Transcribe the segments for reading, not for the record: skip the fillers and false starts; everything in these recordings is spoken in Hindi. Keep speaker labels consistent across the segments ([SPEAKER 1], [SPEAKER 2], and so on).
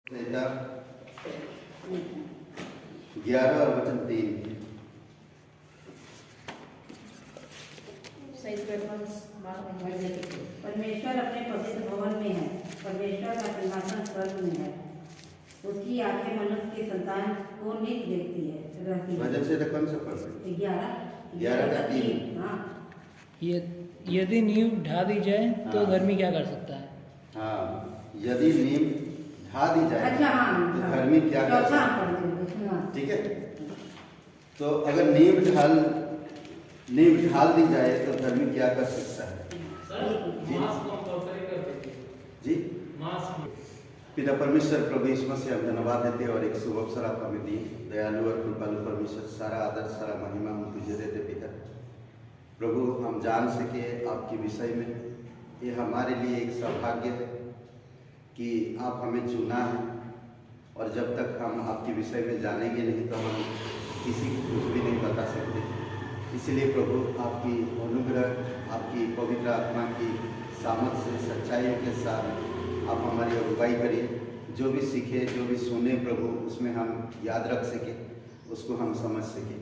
[SPEAKER 1] संहिता 11 और वचन 3।
[SPEAKER 2] परमेश्वर अपने पवित्र भवन में है। परमेश्वर का सिंहासन स्वर्ग में है। उसकी आंखें मनुष्य की संतान को नित देखती है रहती है।
[SPEAKER 1] वचन से कौन सा पढ़ रहे?
[SPEAKER 2] 11 का 3। हाँ,
[SPEAKER 3] यदि नींव ढा दी जाए तो
[SPEAKER 1] हाँ।
[SPEAKER 3] धर्मी क्या कर सकता है?
[SPEAKER 1] हाँ, यदि नींव ढा दी जाए
[SPEAKER 2] अच्छा, हाँ,
[SPEAKER 1] तो
[SPEAKER 2] हाँ।
[SPEAKER 1] धर्मी क्या कर
[SPEAKER 2] चौथा
[SPEAKER 1] सकता
[SPEAKER 2] पढ़ लेंगे। हाँ।
[SPEAKER 1] है? ठीक है। तो अगर नींव ढाल दी जाए तो धर्मी क्या कर सकता है? जी, पिता परमेश्वर प्रभु यीशु मसीह हम धन्यवाद देते हैं और एक शुभ अवसर आप हमें दी। दयालु और कृपालु परमेश्वर, सारा आदर सारा महिमा हम तुझे देते पिता। प्रभु, हम जान सके आपके विषय में, ये हमारे लिए एक सौभाग्य है कि आप हमें चुना है, और जब तक हम आपके विषय में जानेंगे नहीं तो हम किसी को कुछ भी नहीं बता सकते। इसलिए प्रभु, आपकी अनुग्रह, आपकी पवित्र आत्मा की सामर्थ से, सच्चाइयों के साथ आप हमारी अगुवाई करिए। जो भी सीखे, जो भी सुने प्रभु, उसमें हम याद रख सके, उसको हम समझ सके।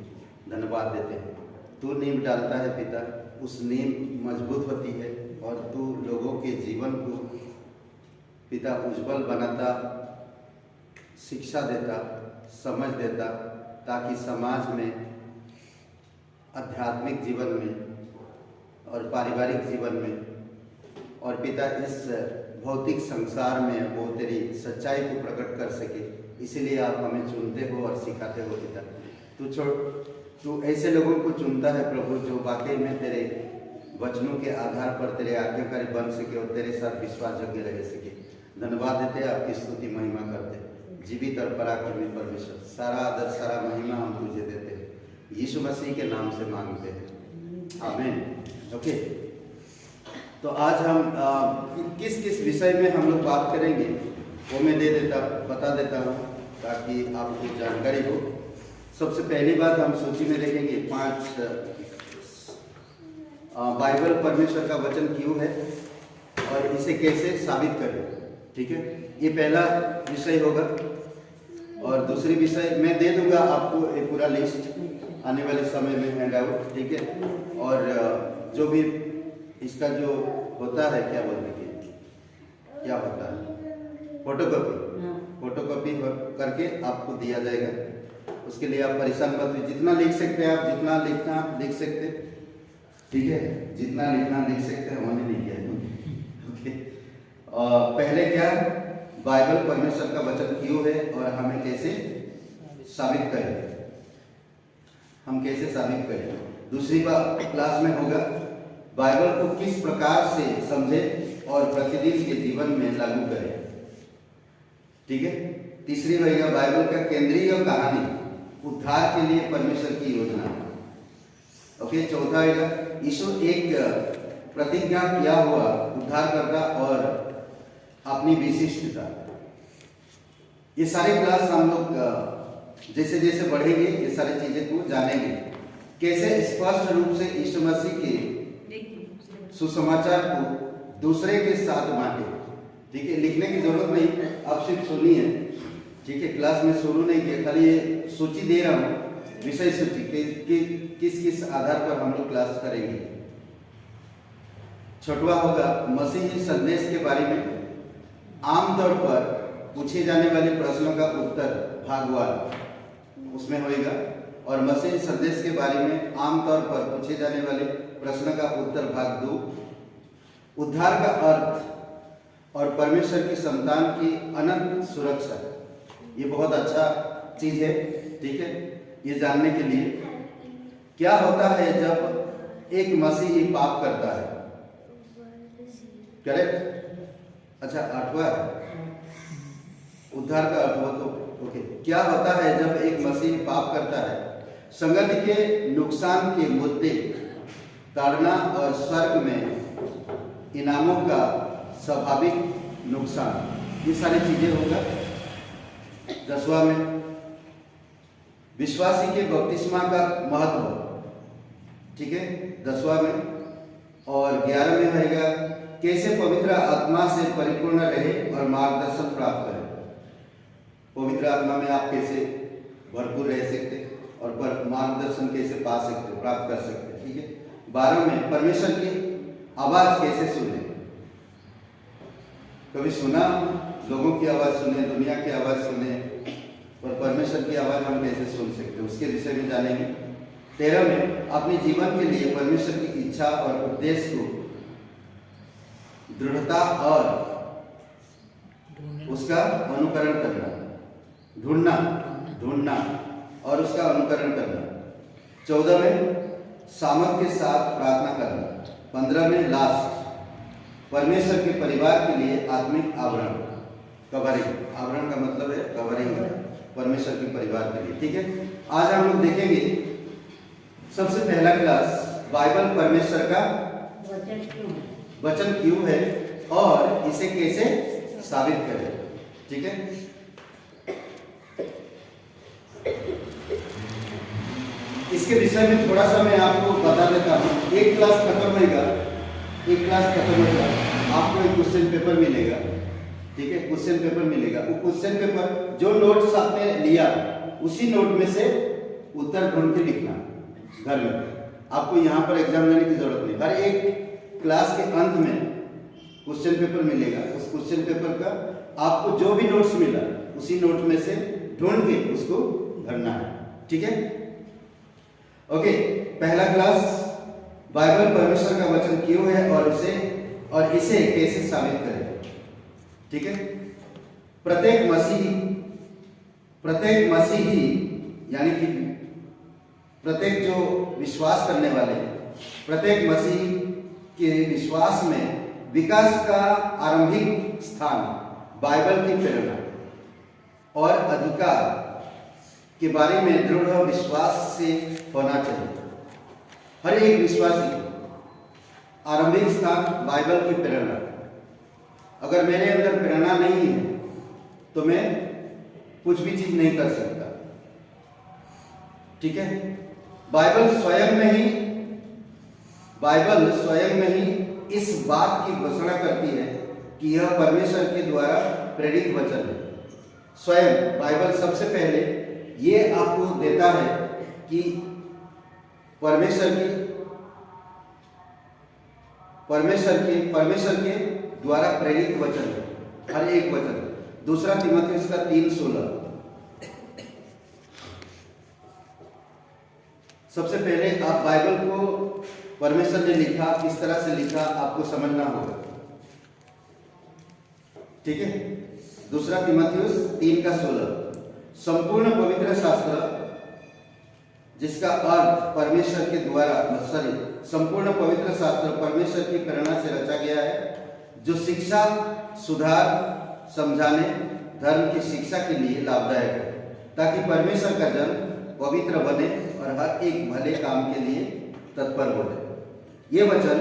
[SPEAKER 1] धन्यवाद देते हैं। तू नींव डालता है पिता, उस नींव मजबूत होती है और तू लोगों के जीवन को पिता उज्जवल बनाता, शिक्षा देता, समझ देता, ताकि समाज में, आध्यात्मिक जीवन में और पारिवारिक जीवन में और पिता इस भौतिक संसार में वो तेरी सच्चाई को प्रकट कर सके। इसीलिए आप हमें चुनते हो और सिखाते हो पिता। तू ऐसे लोगों को चुनता है प्रभु जो वाकई में तेरे वचनों के आधार पर तेरे आज्ञाकारी बन सके और तेरे साथ विश्वास योग्य रह सके। धन्यवाद देते हैं, आपकी स्तुति महिमा करते हैं। जीवित और पराक्रमी परमेश्वर, सारा आदर सारा महिमा हम तुझे देते हैं, यीशु मसीह के नाम से मांगते हैं, आमीन। ओके, तो आज हम किस किस विषय में हम लोग बात करेंगे वो मैं बता देता हूँ ताकि आपको जानकारी हो। सबसे पहली बात हम सूची में देखेंगे 5 बाइबल परमेश्वर का वचन क्यों है और इसे कैसे साबित करें। ठीक है, ये पहला विषय होगा। और दूसरी विषय मैं दे दूंगा आपको एक पूरा लिस्ट आने वाले समय में, हैंड आउट। ठीक है, और जो भी इसका जो होता है, क्या बोलते हैं, क्या होता है, फोटोकॉपी करके आपको दिया जाएगा। उसके लिए आप परेशान मत हुई, जितना लिख सकते हैं आप, जितना लिखना लिख सकते, ठीक है, जितना लिखना लिख सकते हैं, हमने नहीं किया। ओके, पहले क्या, बाइबल परमेश्वर का वचन क्यों है और हमें कैसे साबित करें, हम कैसे साबित करें। दूसरी क्लास में होगा बाइबल को किस प्रकार से समझे और प्रतिदिन के जीवन में लागू करें। ठीक है, तीसरी रहेगा बाइबल का केंद्रीय कहानी, उद्धार के लिए परमेश्वर की योजना। ओके, चौथा रहेगा यीशु एक प्रतिज्ञा किया हुआ उद्धारकर्ता और अपनी विशिष्टता। ये सारे क्लास हम लोग जैसे जैसे बढ़ेंगे ये सारी चीजें को जानेंगे, कैसे स्पष्ट रूप से यीशु मसीह के सुसमाचार को दूसरे के साथ बांटे। ठीक है, लिखने की जरूरत नहीं, आप सिर्फ सुनिए। ठीक है, क्लास में शुरू नहीं किया, खाली ये सूची दे रहा हूँ, विषय सूची किस किस आधार पर हम लोग क्लास करेंगे। छठवां होगा मसीही संदेश के बारे में, आमतौर पर पूछे जाने वाले प्रश्नों का उत्तर भाग 1 उसमें होएगा। और मसीही संदेश के बारे में आमतौर पर पूछे जाने वाले प्रश्न का उत्तर भाग 2, उद्धार का अर्थ और परमेश्वर की संतान की अनंत सुरक्षा। ये बहुत अच्छा चीज है। ठीक है, ये जानने के लिए क्या होता है जब एक मसीही पाप करता है। करेक्ट, अच्छा 8वां उद्धार का अर्थ हो तो ओके, क्या होता है जब एक मसीही पाप करता है। संगति के नुकसान के मुद्दे, ताड़ना और स्वर्ग में इनामों का स्वाभाविक नुकसान, ये सारी चीजें होगा। 10वां में विश्वासी के बपतिस्मा का महत्व। ठीक है, 10वां में। और 11 में रहेगा कैसे पवित्र आत्मा से परिपूर्ण रहे और मार्गदर्शन प्राप्त करें। पवित्र आत्मा में आप कैसे भरपूर रह सकते और मार्गदर्शन कैसे पा सकते, प्राप्त कर सकते। ठीक है। 12 में परमेश्वर की आवाज कैसे सुने। कभी सुना लोगों की आवाज सुने, दुनिया की आवाज सुने, और परमेश्वर की आवाज हम कैसे सुन सकते, उसके विषय में जानेंगे। 13 में अपने जीवन के लिए परमेश्वर की इच्छा और उद्देश्य को दृढ़ता और उसका अनुकरण करना, ढूंढना और उसका अनुकरण करना। 14 में सामर्थ के साथ प्रार्थना करना। 15 में लास्ट परमेश्वर के परिवार के लिए आत्मिक आवरण, कवरिंग। आवरण का मतलब है कवरिंग, परमेश्वर के परिवार के लिए। ठीक है। आज हम लोग देखेंगे सबसे पहला क्लास, बाइबल परमेश्वर का वचन क्यों है और इसे कैसे साबित करें। ठीक है। इसके विषय में थोड़ा सा मैं आपको बता देता हूँ। एक क्लास खत्म होगा, आपको एक क्वेश्चन पेपर मिलेगा। ठीक है। क्वेश्चन पेपर मिलेगा, वो क्वेश्चन पेपर जो नोट्स आपने लिया उसी नोट में से उत्तर ढूंढ के लिखना घर में। आपको यहाँ पर एग्जाम देने की जरूरत नहीं। हर एक क्लास के अंत में क्वेश्चन पेपर मिलेगा। उस क्वेश्चन पेपर का आपको जो भी नोट्स मिला उसी नोट में से ढूंढ के उसको भरना है। ठीक है। ओके। पहला क्लास, बाइबल परमेश्वर का वचन क्यों है और इसे कैसे साबित करें। ठीक है। प्रत्येक मसीही यानी कि प्रत्येक जो विश्वास करने वाले, प्रत्येक मसीही के विश्वास में विकास का आरंभिक स्थान बाइबल की प्रेरणा और अधिकार के बारे में दृढ़ विश्वास से होना चाहिए। हर एक विश्वासी आरंभिक स्थान बाइबल की प्रेरणा। अगर मेरे अंदर प्रेरणा नहीं है तो मैं कुछ भी चीज नहीं कर सकता। ठीक है। बाइबल स्वयं में ही इस बात की घोषणा करती है कि यह परमेश्वर के द्वारा प्रेरित वचन है। स्वयं बाइबल सबसे पहले ये आपको देता है कि परमेश्वर के द्वारा प्रेरित वचन है, हर एक वचन। 2 तीमुथियुस 3:16। सबसे पहले आप बाइबल को परमेश्वर ने लिखा, किस तरह से लिखा आपको समझना होगा। ठीक है। 2 तीमुथियुस 3:16 संपूर्ण पवित्र शास्त्र जिसका अर्थ परमेश्वर के द्वारा संपूर्ण पवित्र शास्त्र परमेश्वर की प्रेरणा से रचा गया है, जो शिक्षा, सुधार, समझाने, धर्म की शिक्षा के लिए लाभदायक है, ताकि परमेश्वर का जन पवित्र बने और हर एक भले काम के लिए तत्पर हो जाए। ये वचन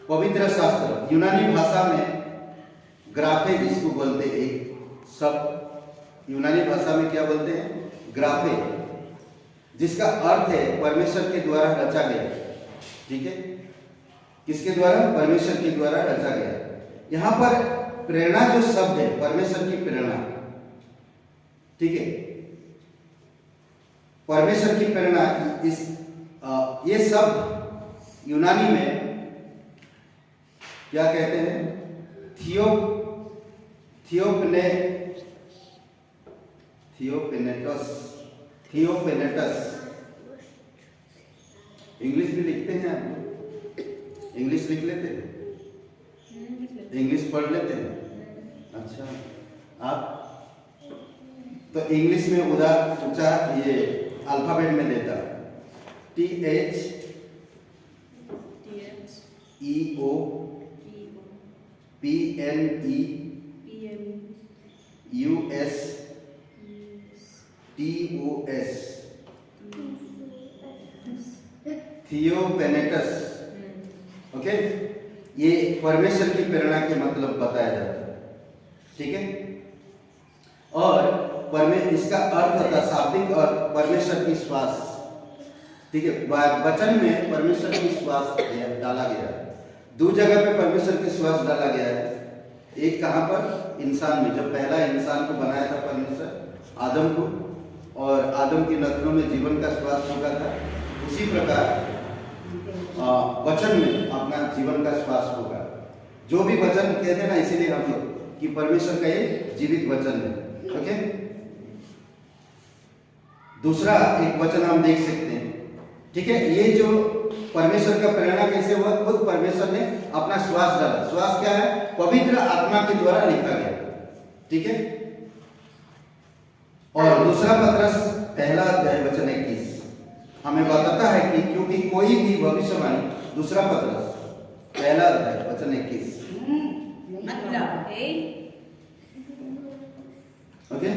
[SPEAKER 1] पवित्र शास्त्र यूनानी भाषा में ग्राफे जिसको बोलते हैं, एक शब्द यूनानी भाषा में क्या बोलते हैं, ग्राफे, जिसका अर्थ है परमेश्वर के द्वारा रचा गया। ठीक है। किसके द्वारा? परमेश्वर के द्वारा रचा गया। यहां पर प्रेरणा जो शब्द है, परमेश्वर की प्रेरणा। ठीक है। परमेश्वर की प्रेरणा, ये शब्द यूनानी में क्या कहते हैं? थियोपेनेटस। इंग्लिश भी लिखते हैं आप? इंग्लिश लिख लेते हैं? इंग्लिश पढ़ लेते हैं? अच्छा। आप तो इंग्लिश में उच्चार ये अल्फाबेट में देता THEOPENETUS थियोपेनेटस। ओके। ये परमेश्वर की प्रेरणा के मतलब बताया जाता है। ठीक है। और इसका अर्थ होता है, शाब्दिक अर्थ परमेश्वर की श्वास। ठीक है। वचन में परमेश्वर की श्वास डाला गया है। 2 जगह पे परमेश्वर की श्वास डाला गया है। एक कहां पर? इंसान में, जब पहला इंसान को बनाया था आदम को, और आदम के नथनों में जीवन का श्वास फूंका था, उसी प्रकार वचन में अपना जीवन का श्वास होगा। जो भी वचन कहते हैं ना, इसीलिए हम लोग कि परमेश्वर का ये जीवित वचन है। ओके, दूसरा एक वचन हम देख सकते हैं, ठीक है। ये जो परमेश्वर का प्रेरणा कैसे हुआ, खुद परमेश्वर ने अपना श्वास डाला। श्वास क्या है? पवित्र आत्मा के द्वारा लिखा गया, ठीक है। और दूसरा पत्रस पहला अध्याय वचन 21 हमें बताता है कि क्योंकि कोई भी भविष्यवाणी, दूसरा पत्रस पहला अध्याय वचन 21, ओके,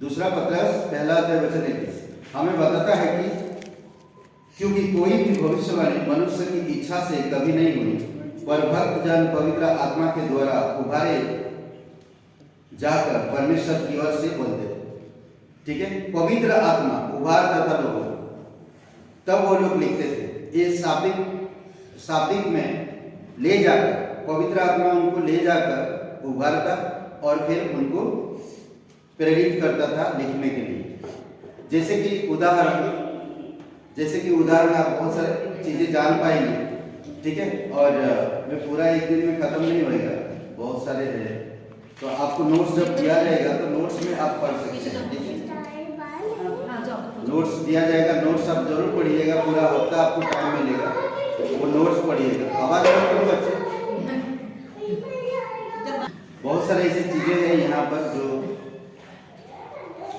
[SPEAKER 1] दूसरा पत्रस पहला अध्याय वचन 21 हमें बताता है कि क्योंकि कोई भी भविष्यवाणी मनुष्य की इच्छा से कभी नहीं हुई, पर भक्त जन पवित्र आत्मा के द्वारा उभारे जाकर परमेश्वर की ओर से बोलते, ठीक है। पवित्र आत्मा उभारता था लोगों, तब वो लोग लिखते थे। ये शाब्दिक में ले जाकर पवित्र आत्मा उनको ले जाकर उभारता और फिर उनको प्रेरित करता था लिखने के लिए। जैसे कि उदाहरण आप बहुत सारे चीजें जान पाएंगे, ठीक है। और मैं पूरा एक दिन में खत्म नहीं होएगा, बहुत सारे हैं, तो आपको नोट्स जब दिया जाएगा तो नोट्स में आप पढ़ सकते हैं, ठीक है। नोट्स दिया जाएगा, नोट्स आप जरूर पढ़िएगा, पूरा हफ्ता आपको टाइम मिलेगा, वो नोट्स पढ़िएगा। आवाज करो बच्चे, बहुत सारे ऐसी चीजें हैं यहाँ पर जो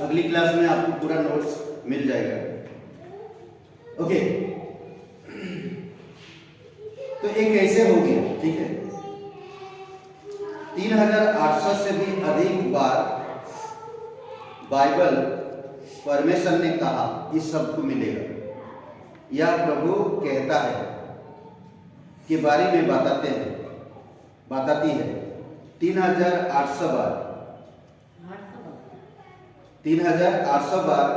[SPEAKER 1] अगली क्लास में आपको पूरा नोट्स मिल जाएगा। ओके, तो एक ऐसे हो गया, ठीक है। 3800 से भी अधिक बार बाइबल परमेश्वर ने कहा इस शब्द को मिलेगा, या प्रभु कहता है के बारे में बताती है 3800 बार, 3800 बार,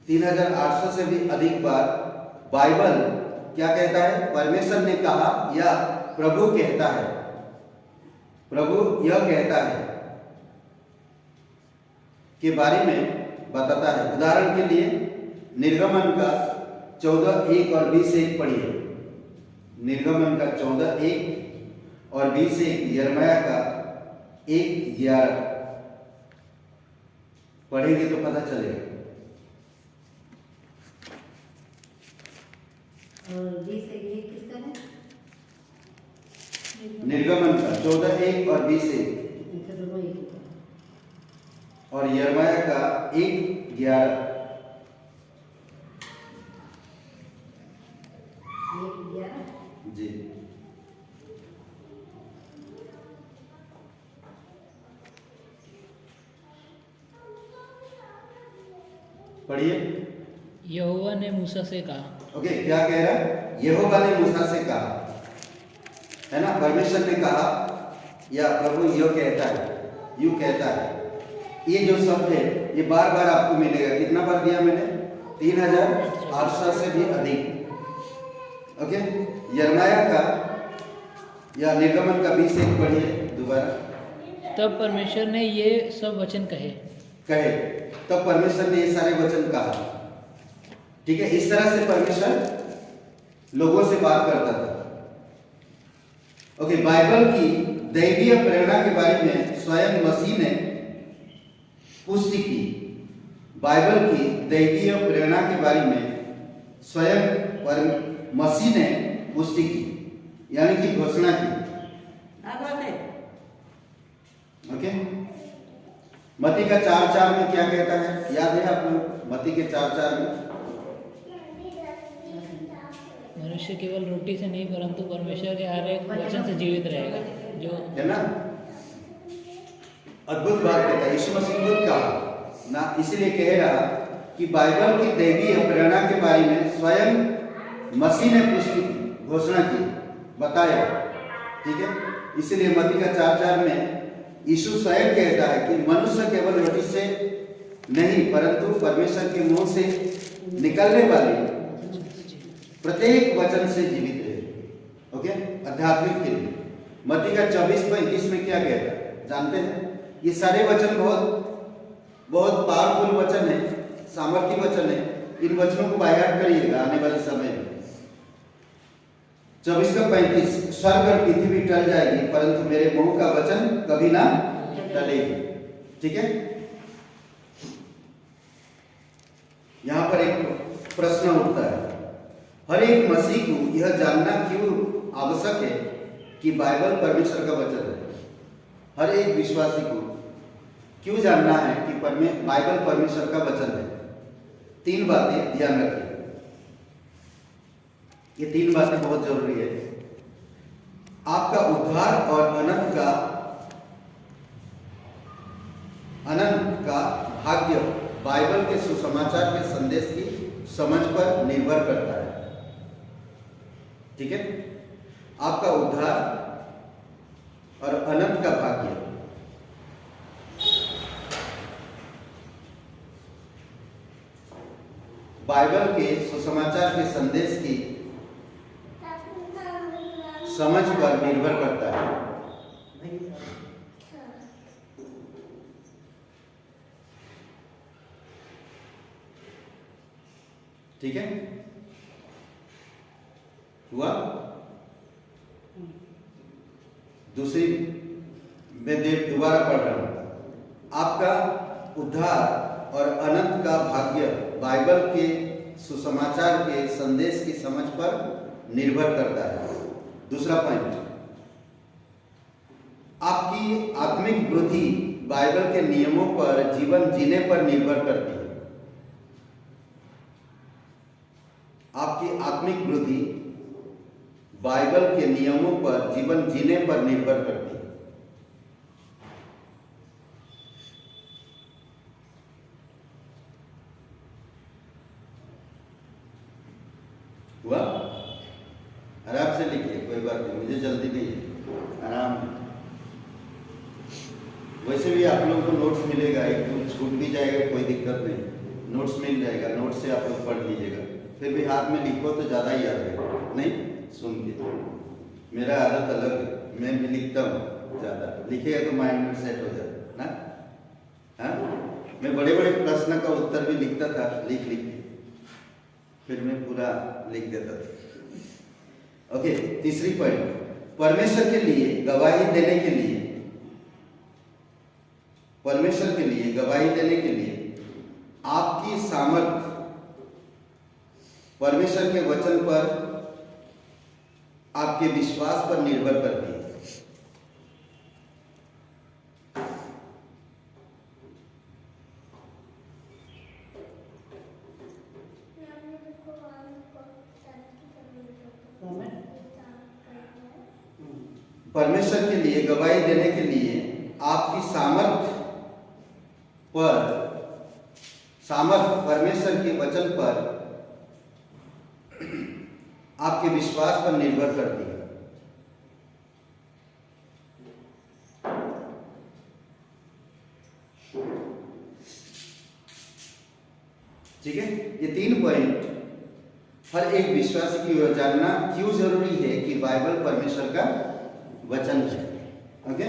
[SPEAKER 1] 3800 से भी अधिक बार बाइबल क्या कहता है? परमेश्वर ने कहा या प्रभु कहता है, प्रभु यह कहता है के बारे में बताता है। उदाहरण के लिए निर्गमन का 14:1 और 20:1 पढ़िए। निर्गमन का 14:1 और 20:1, यिर्मयाह का 1:11 पढ़ेंगे तो पता चलेगा।
[SPEAKER 2] और 20:1 किसका है?
[SPEAKER 1] निर्गमन का 14:1 और 20:1 और यिर्मयाह का 1:11। जी, पढ़िए।
[SPEAKER 3] यहोवा ने मूसा से कहा,
[SPEAKER 1] ओके, क्या कह रहा है? यहोवा ने मूसा से कहा, है ना। परमेश्वर ने कहा या प्रभु यो कहता है, यू कहता है। ये जो शब्द है ये बार बार आपको मिलेगा। कितना बार दिया मैंने? 3800 से भी अधिक। ओके, यिर्मयाह का या निर्गमन का 20:1 पढ़िए दोबारा।
[SPEAKER 3] तब परमेश्वर ने ये सब वचन कहे,
[SPEAKER 1] तब परमेश्वर ने ये सारे वचन कहा, ठीक है। इस तरह से परमेश्वर लोगों से बात करता था। ओके, बाइबल की दैवीय प्रेरणा के बारे में स्वयं मसीह ने पुष्टि की। बाइबल की दैवीय प्रेरणा के बारे में स्वयं मसीह ने पुष्टि की, यानी कि घोषणा की। ओके, मत्ती का 4:4 में क्या कहता है? याद है आप लोग? मत्ती के 4:4 में
[SPEAKER 3] मनुष्य केवल रोटी से नहीं परंतु परमेश्वर के हर एक वचन से जीवित रहेगा, जो
[SPEAKER 1] है ना। अद्भुत बात कहता है, यीशु मसीह खुद कहा ना, इसलिए कह रहा कि बाइबल की दैवीय प्रेरणा के बारे में स्वयं मसीह ने पुष्टि की, घोषणा की, बताया, ठीक है। इसलिए मत्ती का 4:4 में यीशु स्वयं कहता है कि मनुष्य केवल रोटी से नहीं परंतु परमेश्वर के मुंह से निकलने वाले प्रत्येक वचन से जीवित रहे। ओके, आध्यात्मिक के लिए। मत्ती का 24:35 में क्या कहता है जानते हैं? ये सारे वचन बहुत पावरफुल वचन है, सामर्थ्य वचन है। इन वचनों को बायहाट करिएगा आने वाले समय में। 24:35 स्वर्ग और पृथ्वी टल जाएगी परंतु मेरे मुंह का वचन कभी ना टलेगी। ठीक है, यहां पर एक प्रश्न उठता है, हर एक मसीह को यह जानना क्यों आवश्यक है कि बाइबल परमेश्वर का वचन है। हर एक विश्वासी को क्यों जानना है कि बाइबल परमेश्वर का वचन है। 3 बातें ध्यान रखिए, ये 3 बातें बहुत जरूरी है। आपका उद्धार और अनंत का भाग्य बाइबल के सुसमाचार के संदेश की समझ पर निर्भर करता है। ठीक है, आपका उद्धार और अनंत का भाग्य बाइबल के सुसमाचार के संदेश की समझ पर निर्भर करता है। ठीक है, हुआ? दूसरी मैं दोबारा पढ़ रहा हूं। आपका उद्धार और अनंत का भाग्य बाइबल के सुसमाचार के संदेश की समझ पर निर्भर करता है। दूसरा पॉइंट, आपकी आत्मिक वृद्धि बाइबल के नियमों पर जीवन जीने पर निर्भर करती है। आपकी आत्मिक वृद्धि बाइबल के नियमों पर जीवन जीने पर निर्भर करती है। हुआ? आराम से लिखिए, कोई बात नहीं, मुझे जल्दी नहीं है, आराम से। वैसे भी आप लोगों को नोट्स मिलेगा, एक तो छूट भी जाएगा, कोई दिक्कत नहीं, नोट्स मिल जाएगा, नोट्स से आप लोग पढ़ लीजिएगा। फिर भी हाथ में लिखो तो ज़्यादा ही याद है, नहीं सुन के। मेरा आदत अलग है, मैं भी लिखता हूँ ज़्यादा, लिखेगा तो माइंड में सेट हो जाता ना। हाँ, मैं बड़े बड़े प्रश्न का उत्तर भी लिखता था, लिख के फिर मैं पूरा लिख देता था। ओके, तीसरी पॉइंट, परमेश्वर के लिए गवाही देने के लिए, परमेश्वर के लिए गवाही देने के लिए आपकी सामर्थ परमेश्वर के वचन पर, आपके विश्वास पर निर्भर करती है। परमेश्वर के लिए गवाही देने के लिए आपकी सामर्थ परमेश्वर के वचन पर, आपके विश्वास पर निर्भर करती है। ठीक है, ये 3 पॉइंट हर एक विश्वासी की जानना क्यों जरूरी है कि बाइबल परमेश्वर का वचन है। ओके,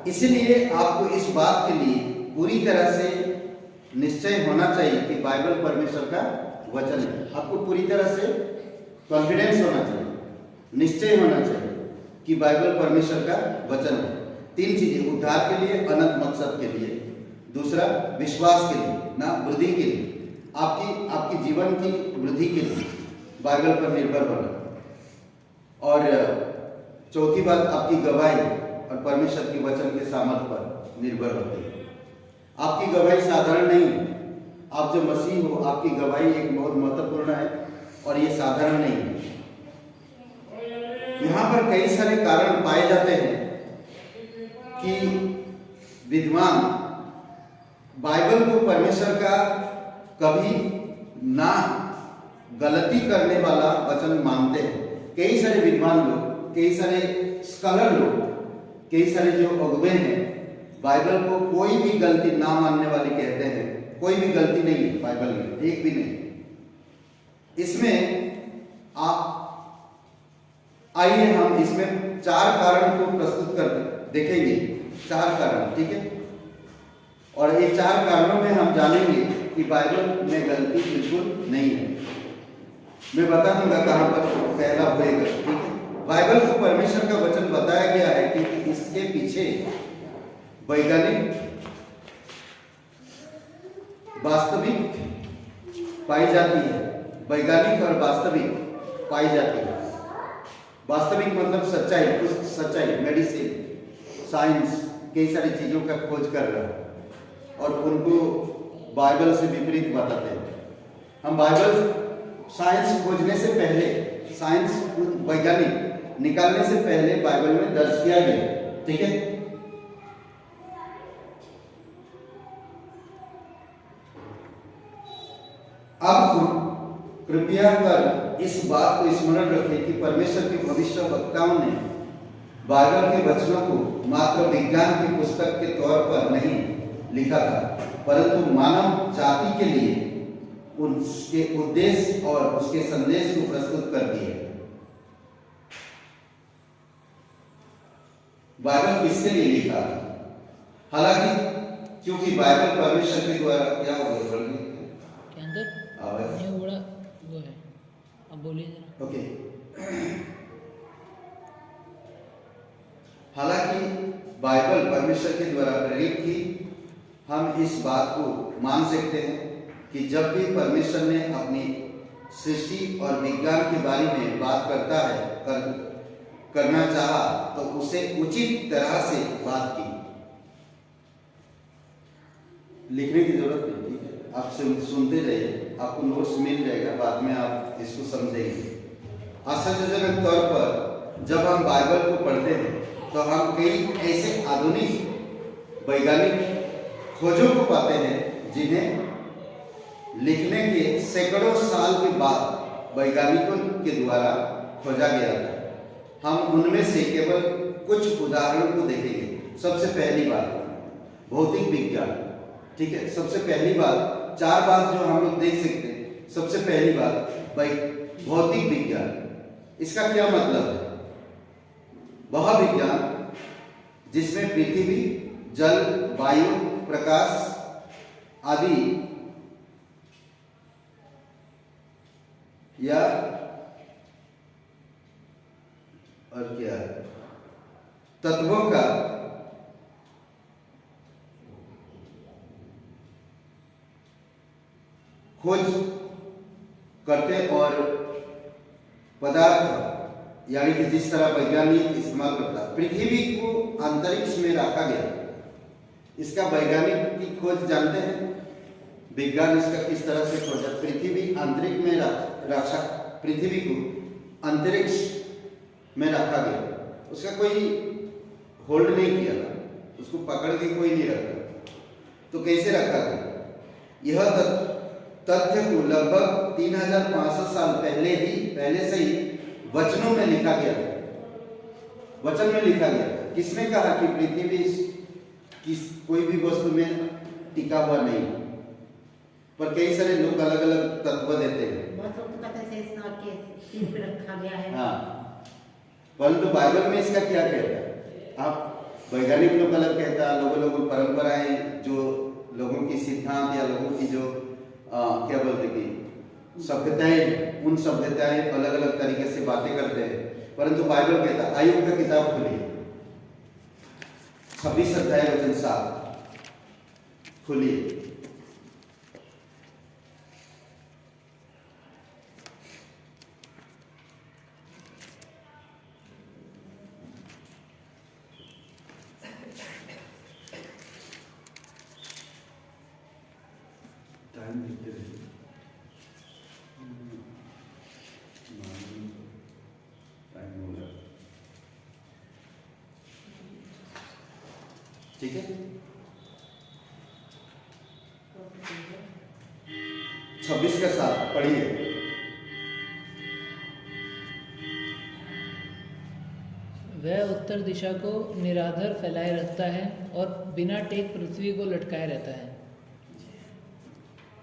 [SPEAKER 1] इसलिए आपको इस बात के लिए पूरी तरह से निश्चय होना चाहिए कि बाइबल परमेश्वर का वचन है। आपको पूरी तरह से कॉन्फिडेंस होना चाहिए, निश्चय होना चाहिए कि बाइबल परमेश्वर का वचन है। 3 चीजें, उद्धार के लिए, अनंत मकसद के लिए, दूसरा विश्वास के लिए ना, वृद्धि के लिए, आपकी जीवन की वृद्धि के लिए बाइबल पर निर्भर होना, और चौथी बात आपकी गवाही और परमेश्वर के वचन के सामर्थ्य पर निर्भर होती है। आपकी गवाही साधारण नहीं है। आप जो मसीह हो, आपकी गवाही एक बहुत महत्वपूर्ण है और ये साधारण नहीं है। यहाँ पर कई सारे कारण पाए जाते हैं कि विद्वान बाइबल को परमेश्वर का कभी ना गलती करने वाला वचन मानते हैं। कई सारे विद्वान लोग, कई सारे स्कॉलर लोग, कई सारे जो अगुवे हैं, बाइबल को कोई भी गलती ना मानने वाले कहते हैं। कोई भी गलती नहीं है बाइबल में, एक भी नहीं। इसमें आइए हम इसमें 4 कारण को प्रस्तुत कर देखेंगे 4 कारण, ठीक है। और ये 4 कारणों में हम जानेंगे कि बाइबल में गलती बिल्कुल नहीं है। मैं बता दूंगा कहाँ पर पहला होएगा, ठीक है। बाइबल को परमेश्वर का वचन बताया गया है क्योंकि इसके पीछे वैज्ञानिक वास्तविक पाई जाती है। वैज्ञानिक और वास्तविक पाई जाती है। वास्तविक मतलब सच्चाई, कुछ सच्चाई, मेडिसिन, साइंस कई सारी चीजों का खोज कर रहा है और उनको बाइबल से विपरीत बताते हैं। हम बाइबल साइंस खोजने से पहले, साइंस वैज्ञानिक निकालने से पहले बाइबल में दर्ज किया गया, ठीक है। अब कृपया कर इस बात को स्मरण रखें कि परमेश्वर के भविष्यवक्ताओं ने बाइबल के वचनों को मात्र विज्ञान की पुस्तक के तौर पर नहीं लिखा था, परंतु मानव जाति के लिए उसके उद्देश्य और उसके संदेश को प्रस्तुत कर दिए। बाइबल किसके लिए लिखा? हालांकि क्योंकि बाइबल परमेश्वर के द्वारा क्या होगा
[SPEAKER 3] के अंदर
[SPEAKER 1] आवाज
[SPEAKER 3] ये बड़ा वो है, अब बोलिए जरा।
[SPEAKER 1] ओके। हालांकि बाइबल परमेश्वर के द्वारा प्रेरित थी, हम इस बात को मान सकते हैं कि जब भी परमेश्वर ने अपनी सृष्टि और विज्ञान के बारे में बात करना चाहा तो उसे उचित तरह से बात की। लिखने की जरूरत नहीं, ठीक है। आप सुनते जाइए, आपको नोट्स मिल जाएगा, बाद में आप इसको समझेंगे। आश्चर्यजनक तौर पर जब हम बाइबल को पढ़ते हैं तो हम कई ऐसे आधुनिक वैज्ञानिक खोजों को पाते हैं जिन्हें लिखने के सैकड़ों साल के बाद वैज्ञानिकों के द्वारा खोजा गया था। हम उनमें से केवल कुछ उदाहरणों को देखेंगे। सबसे पहली बात भौतिक विज्ञान, ठीक है। सबसे पहली बात, 4 बात जो हम लोग देख सकते हैं। सबसे पहली बात भौतिक विज्ञान। इसका क्या मतलब है? वह विज्ञान जिसमें पृथ्वी, जल, वायु, प्रकाश आदि या और क्या तत्वों का खोज करते और पदार्थ यानी कि जिस तरह वैज्ञानिक इस्तेमाल करता। पृथ्वी को अंतरिक्ष में रखा गया। इसका वैज्ञानिक की खोज जानते हैं? विज्ञान इसका किस तरह से खोजा? पृथ्वी अंतरिक्ष में रखा, पृथ्वी को अंतरिक्ष में रखा गया। उसका कोई होल्ड नहीं किया, उसको पकड़ के कोई नहीं रखा। तो कैसे रखा गया? यह तथ्य को लगभग 3500 साल पहले से ही वचनों में लिखा गया था। वचन में लिखा गया था। किसने कहा कि पृथ्वी कोई भी वस्तु में टिका हुआ नहीं, पर कई सारे लोग अलग अलग तत्व देते हैं।
[SPEAKER 2] बहुत लोग तो कहते हैं शेषनाग के सिर पे रखा गया है।
[SPEAKER 1] हाँ, परंतु बाइबल में इसका क्या कहता है? आप वैज्ञानिक लोग अलग कहता है, लोगों परंपराएं, जो लोगों की सिद्धांत या लोगों की जो क्या बोलते कि सभ्यताएं, उन सभ्यताएं अलग अलग तरीके से बातें करते हैं। परंतु बाइबल कहता है, आयुब का किताब खोलिए, 26 अध्याय वचन 7 खोलिए। टाइम देखते रहिए। टाइम हो गया, ठीक है। 26 का 7 पढ़िए।
[SPEAKER 3] वह उत्तर दिशा को निराधार फैलाए रखता है और बिना टेक पृथ्वी को लटकाए रहता है।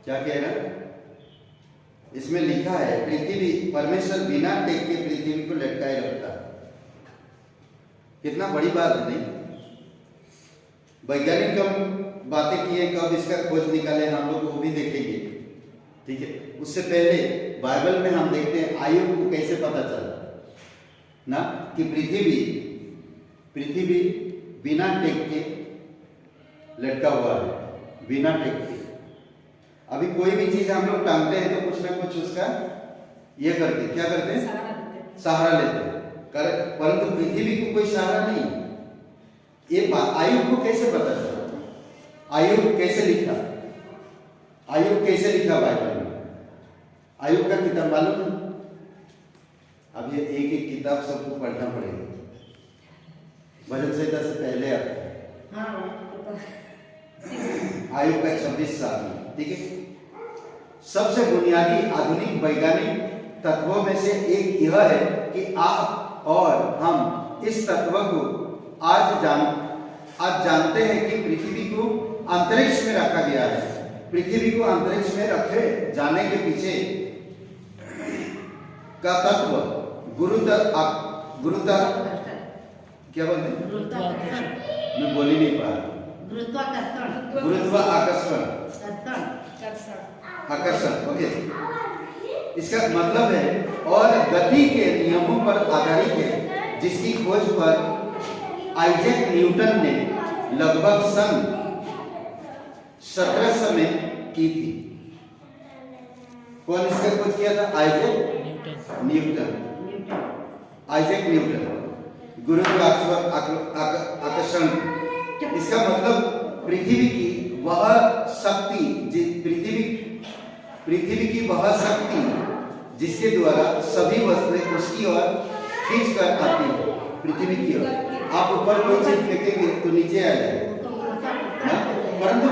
[SPEAKER 1] क्या कह रहा? इसमें लिखा है पृथ्वी, परमेश्वर बिना टेक के पृथ्वी को लटकाए रखता है। कितना बड़ी बात है नहीं? वैज्ञानिक कब बातें किए, कब इसका खोज निकाले, हम लोग वो भी देखेंगे, ठीक है। उससे पहले बाइबल में हम देखते हैं आयु को कैसे पता चला ना, कि पृथ्वी बिना टेक के लटका हुआ है, बिना टेक के। अभी कोई भी चीज हम लोग टांगते हैं तो कुछ ना कुछ उसका ये करते, क्या करते हैं, सहारा लेते हैं, परंतु पृथ्वी को कोई सहारा नहीं। ये आयु को कैसे पता चला, आयु कैसे लिखा, आयु कैसे लिखा बाइबल में? आयु का किताब मालूम है? अब ये एक एक किताब सबको पढ़ना पड़ेगा, भजन संहिता से पहले आता है। आयु का 26 साल, ठीक है। सबसे बुनियादी आधुनिक वैज्ञानिक तत्वों में से एक यह है कि आप और हम इस तत्व को आज जानते हैं कि पृथ्वी को अंतरिक्ष में रखा गया है। पृथ्वी को अंतरिक्ष में रखे जाने के पीछे का तत्व गुरुत्वाकर्षण, क्या बोलते हैं, मैं बोल ही नहीं पा रहा, गुरुत्वाकर्षण, आकर्षण, ओके। इसका मतलब है और गति के नियमों पर आधारित है, जिसकी खोज पर आइजैक न्यूटन ने लगभग सन 1700 में की थी। कौन इसका खोज किया था? Isaac Newton. गुरुत्वाकर्षण, इसका मतलब पृथ्वी की वह शक्ति, पृथ्वी की वह शक्ति जिसके द्वारा सभी वस्तुएं उसकी ओर खींच कर आती है, पृथ्वी की ओर। आप ऊपर कोई चीज फेंकेंगे तो नीचे आ जाएगा, परंतु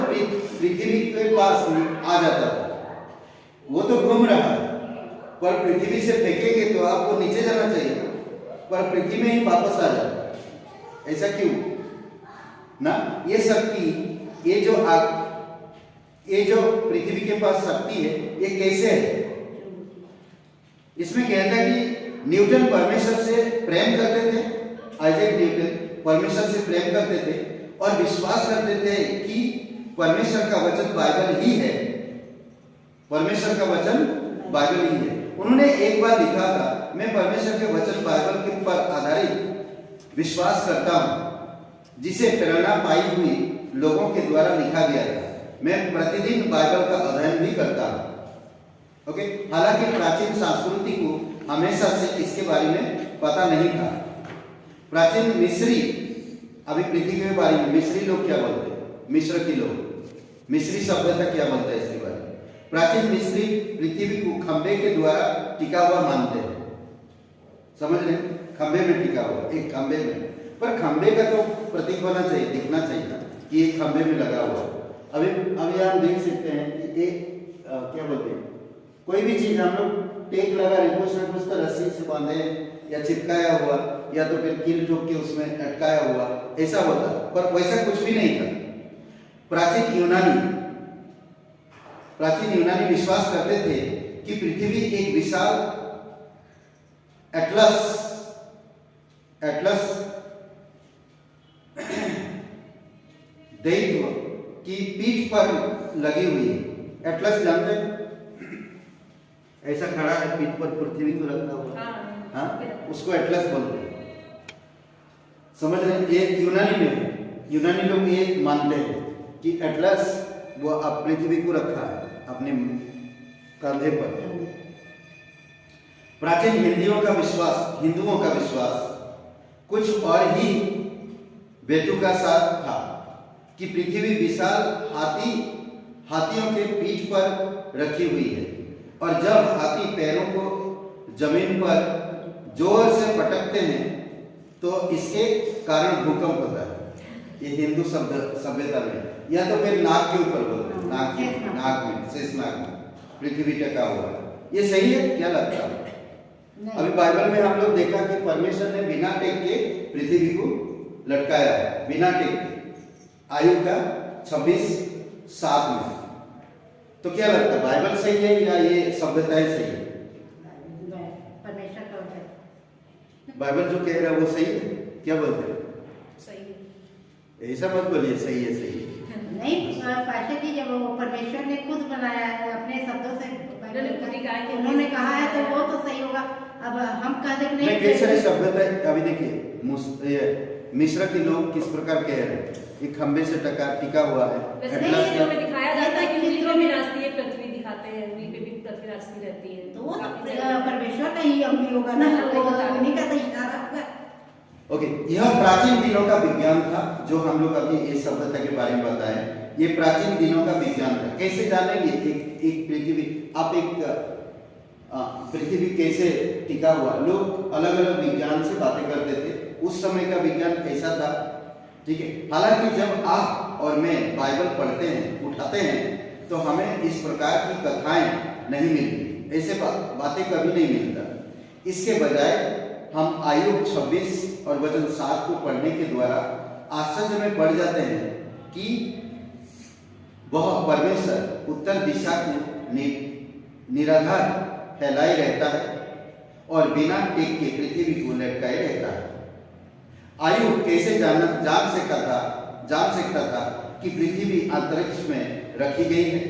[SPEAKER 1] पृथ्वी के पास आ जाता था। वो तो घूम रहा है, पर पृथ्वी से फेंकेंगे तो आपको नीचे जाना चाहिए, पर पृथ्वी में ही वापस आ जाता। ऐसा क्यों ना? ये शक्ति, ये जो पृथ्वी के पास शक्ति है, ये कैसे है? इसमें कहता है कि न्यूटन परमेश्वर से प्रेम करते थे, आइजैक न्यूटन परमेश्वर से प्रेम करते थे और विश्वास करते थे कि परमेश्वर का वचन बाइबल ही है, परमेश्वर का वचन बाइबल ही है। उन्होंने एक बार लिखा था, मैं परमेश्वर के वचन बाइबल के पर आधारित विश्वास करता हूं, जिसे प्रेरणा पाई हुई लोगों के द्वारा लिखा गया था। मैं प्रतिदिन बाइबल का अध्ययन भी करता हूं। ओके, हालांकि प्राचीन संस्कृति को हमेशा से इसके बारे में पता नहीं था। प्राचीन मिस्री, अभी पृथ्वी के बारे में मिस्री लोग क्या बोलते हैं, मिस्र के लोग, मिस्री सभ्यता क्या बोलता है इसके बारे में? प्राचीन मिस्री पृथ्वी को खंबे के द्वारा टिका हुआ मानते हैं। समझ रहे? खंबे में टिका हुआ, एक खंबे में, पर खंबे का तो प्रतीक होना चाहिए, दिखना चाहिए कि एक खंबे में लगा हुआ। अभी आप देख सकते हैं कि एक क्या बोलते हैं, कोई भी चीज हम लोग टेक लगा रहे, कुछ ना कुछ तो रस्सी से बांधे या चिपकाया हुआ, या तो फिर कील ठोक के उसमें अटकाया हुआ, ऐसा होता, पर वैसा कुछ भी नहीं था। प्राचीन यूनानी विश्वास करते थे कि पृथ्वी एक विशाल एटलस दैत्य की पीठ पर लगी हुई है। एटलस जानते हैं? ऐसा खड़ा है पीठ पर पृथ्वी को रखा हुआ, हाँ, उसको एटलस बोलते हैं। समझ रहे हैं? ये यूनानी लोग ये मानते हैं कि एटलस वो अब पृथ्वी को रखा है अपने कंधे पर। प्राचीन हिंदुओं का विश्वास कुछ और ही बेतु का साथ था कि पृथ्वी विशाल हाथियों के पीठ पर रखी हुई है, और जब हाथी पैरों को जमीन पर जोर से पटकते हैं तो इसके कारण भूकंप होता है। ये हिंदू सभ्यता में, या तो फिर नाक के ऊपर बोलते हैं, नाक में, शेषनाग में पृथ्वी टका हुआ है। ये सही है? क्या लगता है? अभी बाइबल में हम लोग देखा कि परमेश्वर ने बिना टेक के पृथ्वी को लटकाया है, बिना टेक के, आयु का 26:7 में। तो क्या लगता है, बाइबल सही है या ये सभ्यताएं सही है? बाइबल जो कह रहा है वो सही है? क्या बोलते हैं?
[SPEAKER 4] सही है।
[SPEAKER 1] ऐसा मत बोलिए, सही है, सही है।
[SPEAKER 2] नहीं पाशा जी, जब वो परमेश्वर ने खुद बनाया है अपने शब्दों से, उन्होंने कहा है तो वो तो सही होगा। अब हम कह दें
[SPEAKER 1] नहीं, कई सारे शब्द है। अभी देखिए मिस्र के लोग किस प्रकार कह रहे हैं, एक खंबे से टिका हुआ है।
[SPEAKER 4] वैसे नहीं, ये जो हमें दिखाया जाता है कि चित्रों में नाचती है पृथ्वी दिखाते हैं, वहीं पे भी पृथ्वी नाचती रहती है,
[SPEAKER 2] तो वो
[SPEAKER 4] काफी
[SPEAKER 2] तो
[SPEAKER 4] जगह।
[SPEAKER 2] परमेश्वर का ही अंग होगा ना, वो उन्हीं का तो इशारा होगा।
[SPEAKER 1] ओके, यह प्राचीन दिनों का विज्ञान था जो हम लोग अभी इस सभ्यता के बारे में बताए। ये प्राचीन दिनों का विज्ञान था। कैसे जानेंगे एक पृथ्वी, आप एक पृथ्वी कैसे टिका हुआ, लोग अलग अलग विज्ञान से बातें करते थे। उस समय का विज्ञान ऐसा था, ठीक है। हालांकि जब आप और मैं बाइबल पढ़ते हैं, उठाते हैं, तो हमें इस प्रकार की कथाएं नहीं मिलती, ऐसे बातें कभी नहीं मिलता। इसके बजाय हम आयुब 26 और वचन 7 को पढ़ने के द्वारा आश्चर्य में पड़ जाते हैं कि वह परमेश्वर उत्तर दिशा को निराधार फैलाए रहता है और बिना टेक के पृथ्वी को लटकाए रहता है। आयुब कैसे जान सकता था कि पृथ्वी अंतरिक्ष में रखी गई है।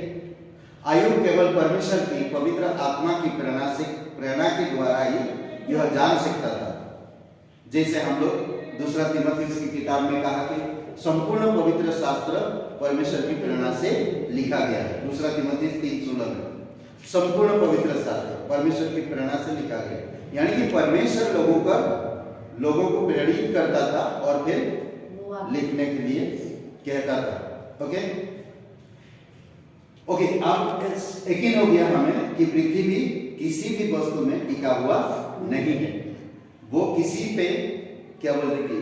[SPEAKER 1] आयुब केवल परमेश्वर की पवित्र आत्मा की प्रेरणा के द्वारा ही यह जान सकता था। जैसे हम लोग दूसरा तीमुथियुस की किताब में कहा कि संपूर्ण पवित्र शास्त्र परमेश्वर की प्रेरणा से लिखा गया है। दूसरा तीमुथियुस 3:16 में संपूर्ण पवित्र शास्त्र परमेश्वर की प्रेरणा से लिखा गया, यानी कि परमेश्वर लोगों को प्रेरित करता था और फिर लिखने के लिए कहता था। ओके, अब यकीन हो गया हमें कि पृथ्वी किसी भी वस्तु में टिका हुआ नहीं है। वो किसी पे क्या बोलते कि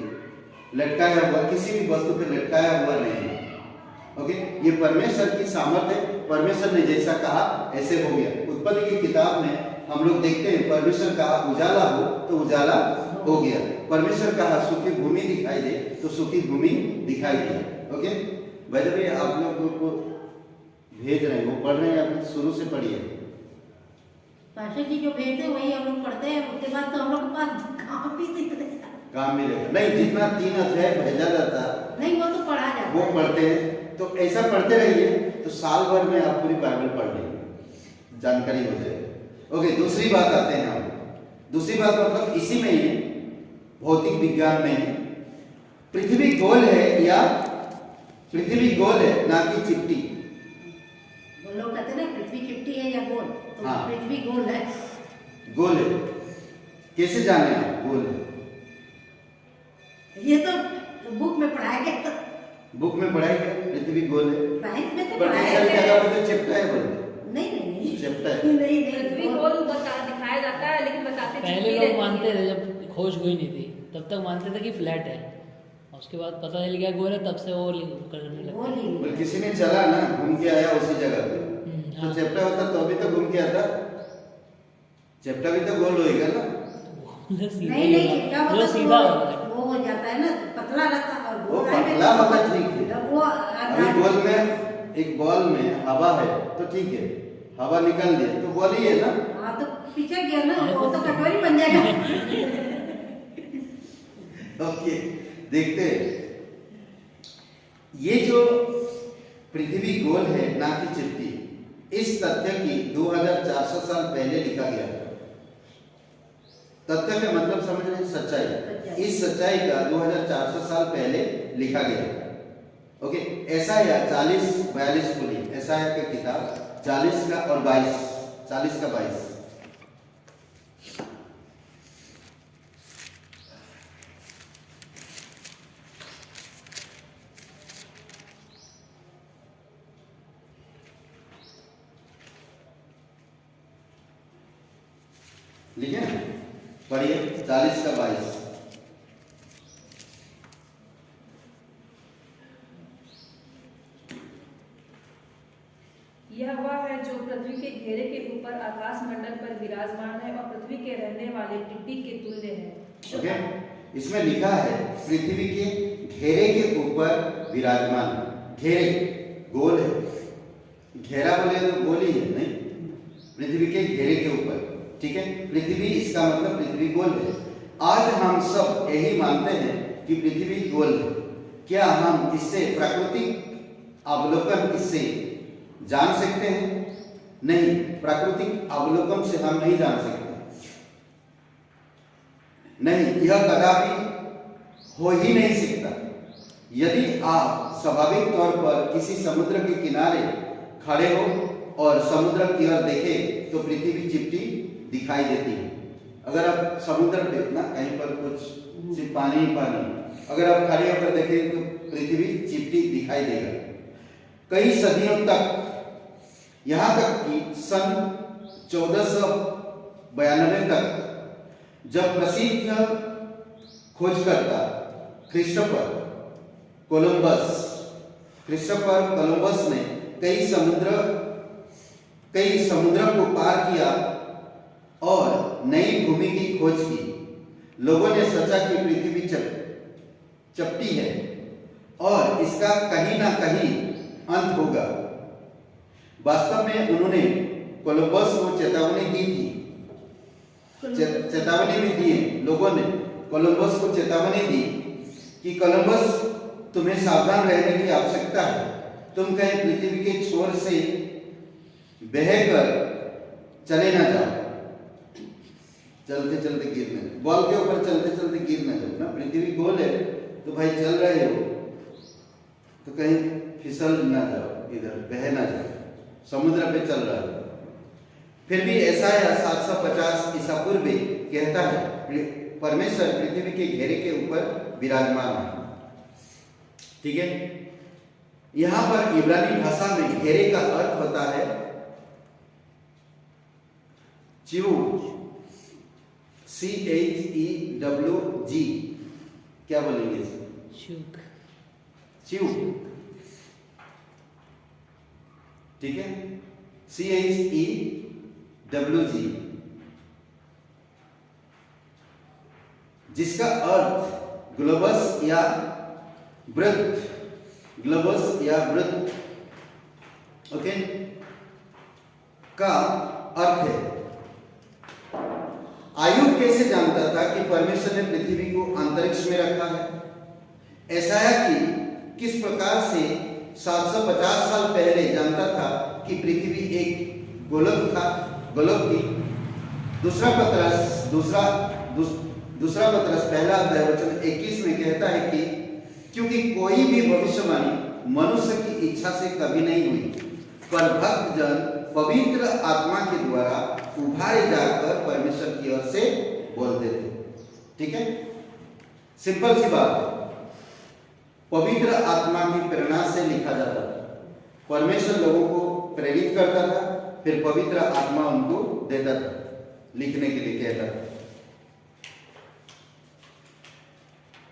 [SPEAKER 1] लटकाया हुआ, किसी भी वस्तु पे लटकाया हुआ नहीं है। ओके, ये परमेश्वर की सामर्थ्य है। परमेश्वर ने जैसा कहा ऐसे हो गया। उत्पत्ति की किताब में हम लोग देखते हैं, परमेश्वर कहा उजाला हो तो उजाला हो गया। परमेश्वर कहा सूखी भूमि दिखाई दे तो सूखी भूमि दिखाई दी। ओके, भाई आप लोगों को भेज रहे हैं, वो पढ़ रहे हैं, आप शुरू से पढ़िए।
[SPEAKER 2] पाशा जी जो भेजते हैं वही हम लोग पढ़ते हैं, उसके बाद तो हम लोग के पास काम भी
[SPEAKER 1] रहेगा नहीं, जितना 3 अध्याय भेजा जाता
[SPEAKER 2] नहीं वो तो पढ़ा जाता
[SPEAKER 1] वो पढ़ते हैं। तो ऐसा पढ़ते रहिए तो साल भर में आप पूरी बाइबल पढ़ लेंगे, जानकारी हो जाएगी। ओके, दूसरी बात आते हैं हम। दूसरी बात मतलब इसी में ही, भौतिक विज्ञान में ही, पृथ्वी गोल है या पृथ्वी गोल है ना कि चिपटी।
[SPEAKER 2] लोग कहते हैं ना पृथ्वी चिपटी है या गोल, तो
[SPEAKER 1] हाँ।
[SPEAKER 2] पृथ्वी गोल है।
[SPEAKER 1] गोल है, कैसे जाने आप गोल है?
[SPEAKER 2] ये तो बुक में पढ़ाया गया, तो
[SPEAKER 1] बुक में पढ़ाया गया पृथ्वी गोल है।
[SPEAKER 2] साइंस में तो
[SPEAKER 1] पर
[SPEAKER 2] पढ़ाया
[SPEAKER 1] टीचर क्या
[SPEAKER 2] गया।
[SPEAKER 1] बोलते, चिपटा है बोलते।
[SPEAKER 2] नहीं
[SPEAKER 1] चिपटा है।
[SPEAKER 2] नहीं
[SPEAKER 4] पृथ्वी गोल दिखाया जाता है, लेकिन बताते
[SPEAKER 3] पहले
[SPEAKER 4] चिपटी
[SPEAKER 3] लोग
[SPEAKER 4] रहती
[SPEAKER 3] मानते
[SPEAKER 4] है।
[SPEAKER 3] थे, जब खोज हुई नहीं थी तब तक मानते थे कि फ्लैट है, और उसके बाद पता चल गया गोल है, तब से वो करने लगे।
[SPEAKER 2] गोल ही
[SPEAKER 1] पर किसी ने चला ना, घूम के आया उसी जगह पे, तो
[SPEAKER 3] हाँ।
[SPEAKER 1] चेप्टा होता तो अभी तो घूम के आता। चेप्टा भी तो गोल होएगा ना।
[SPEAKER 2] नहीं चिपटा
[SPEAKER 3] जो
[SPEAKER 2] होता
[SPEAKER 3] सीधा
[SPEAKER 2] तो
[SPEAKER 3] होता है।
[SPEAKER 2] वो हो जाता है ना, पतला रहता और
[SPEAKER 1] वो
[SPEAKER 2] गोल
[SPEAKER 1] पतला होता ठीक है।
[SPEAKER 2] वो
[SPEAKER 1] अभी गोल में एक बॉल में हवा है तो ठीक है, हवा निकल दिया तो बॉल ही है ना।
[SPEAKER 2] हाँ तो पिछड़ गया ना, वो तो कटोरी बन जाएगा।
[SPEAKER 1] ओके, देखते हैं ये जो पृथ्वी गोल है ना कि चिपटी, इस तथ्य की 2400 साल पहले लिखा गया था। तथ्य का मतलब समझ रहे हैं, सच्चाई। इस सच्चाई का 2400 साल पहले लिखा गया था। ओके, ऐसा है 40-42 बोलिए, ऐसा है कि किताब 40 का और 22, 40 का 22। लिखे ना, पढ़िए 40 का 22।
[SPEAKER 4] यह वह है जो पृथ्वी के घेरे के ऊपर आकाश मंडल पर विराजमान है और पृथ्वी के रहने वाले टिड्डी के तुल्य है।
[SPEAKER 1] ओके, इसमें लिखा है पृथ्वी के घेरे के ऊपर विराजमान। घेरे गोल है, घेरा बोले तो गोल ही है नहीं, पृथ्वी के घेरे के ऊपर, ठीक है। पृथ्वी, इसका मतलब पृथ्वी गोल है। आज हम सब यही मानते हैं कि पृथ्वी गोल है, क्या हम इससे प्राकृतिक अवलोकन इससे जान सकते हैं? नहीं, प्राकृतिक अवलोकन से हम नहीं जान सकते। नहीं, यह कदापि हो ही नहीं सकता। यदि आप स्वाभाविक तौर पर किसी समुद्र के किनारे खड़े हो और समुद्र की ओर देखें तो पृथ्वी चिपटी दिखाई देती है। अगर आप समुद्र पे ना कहीं पर कुछ सिर्फ पानी ही पानी, अगर आप खड़े होकर देखें तो पृथ्वी चिपटी दिखाई देगा। कई सदियों तक, यहाँ तक कि सन 1492 तक, जब प्रसिद्ध खोजकर्ता क्रिस्टोफर कोलंबस ने कई समुद्र को पार किया और नई भूमि की खोज की, लोगों ने सोचा कि पृथ्वी चपटी है और इसका कहीं ना कहीं अंत होगा। वास्तव में उन्होंने कोलंबस को चेतावनी दी थी, चेतावनी भी दी। लोगों ने कोलंबस को चेतावनी दी कि कोलंबस, तुम्हें सावधान रहने की आवश्यकता है। तुम कहीं पृथ्वी के छोर से बहकर चले ना जाओ, चलते चलते गिर न जाओ, बॉल के ऊपर चलते चलते गिर न जाओ ना। पृथ्वी गोल है तो भाई चल रहे हो तो कहीं फिसल ना जाओ, इधर बह ना जाओ, समुद्र पे चल रहा है। फिर भी ऐसा 750 ईसा पूर्व कहता है परमेश्वर पृथ्वी के घेरे के ऊपर विराजमान है। ठीक है, यहां पर इब्रानी भाषा में घेरे का अर्थ होता है चिवुग, CHEWG। क्या बोलेंगे इसे? चिवुग। ठीक है, CHEWG, जिसका अर्थ ग्लोबस या वृत्त, ओके, का अर्थ है। आयुब कैसे जानता था कि परमेश्वर ने पृथ्वी को अंतरिक्ष में रखा है? ऐसाया कि किस प्रकार से 750 साल पहले जानता था कि पृथ्वी एक गोलक थी। दूसरा पत्रस पहला अध्याय वचन 21 में कहता है कि क्योंकि कोई भी भविष्यवाणी मनुष्य की इच्छा से कभी नहीं हुई, पर भक्तजन पवित्र आत्मा के द्वारा उभारे जाकर परमेश्वर की ओर से बोलते थे। ठीक है, सिंपल सी बात है, पवित्र आत्मा की प्रेरणा से लिखा जाता था। परमेश्वर लोगों को प्रेरित करता था, फिर पवित्र आत्मा उनको देता था, लिखने के लिए कहता था।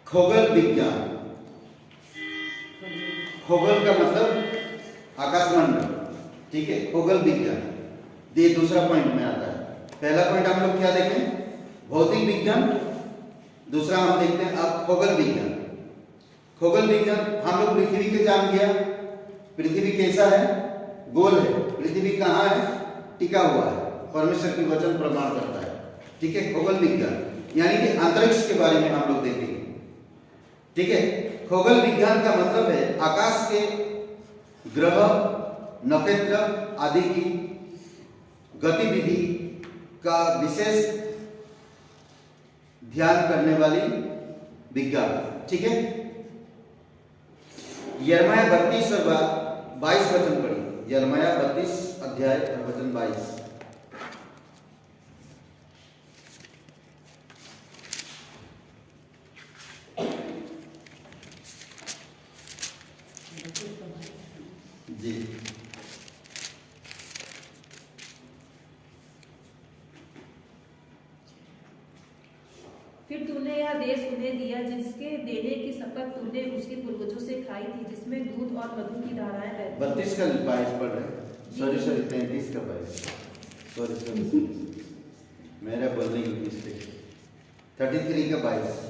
[SPEAKER 1] खगोल विज्ञान, खगोल का मतलब आकाशमंडल। ठीक है, खगोल विज्ञान, ये दूसरा पॉइंट में आता है। पहला पॉइंट हम लोग क्या देखें? भौतिक विज्ञान। दूसरा हम देखते हैं अब खगोल विज्ञान। खगोल विज्ञान, हम लोग पृथ्वी के जान गया। पृथ्वी कैसा है? गोल है। पृथ्वी कहाँ है? टिका हुआ है। परमेश्वर की वचन प्रमाण करता है। ठीक है, खगोल विज्ञान यानी कि अंतरिक्ष के बारे में हम लोग देखेंगे। ठीक है, खगोल विज्ञान का मतलब है आकाश के ग्रह, नक्षत्र आदि की गतिविधि का विशेष ध्यान करने वाली विज्ञान। ठीक है, यिर्मयाह 32 और 22 वचन पढ़िए। यिर्मयाह 32 अध्याय और वचन 22। जी,
[SPEAKER 4] फिर तूने यह देश उन्हें दिया जिसके देने की शपथ तूने उसके पूर्वजों से खाई थी, जिसमें दूध और मधु की धाराएं बहती।
[SPEAKER 1] 32 का 22 पढ़ रहे हैं। सॉरी 33 का 22। सॉरी मेरा बोलने की मिस्टेक। 33 का 22।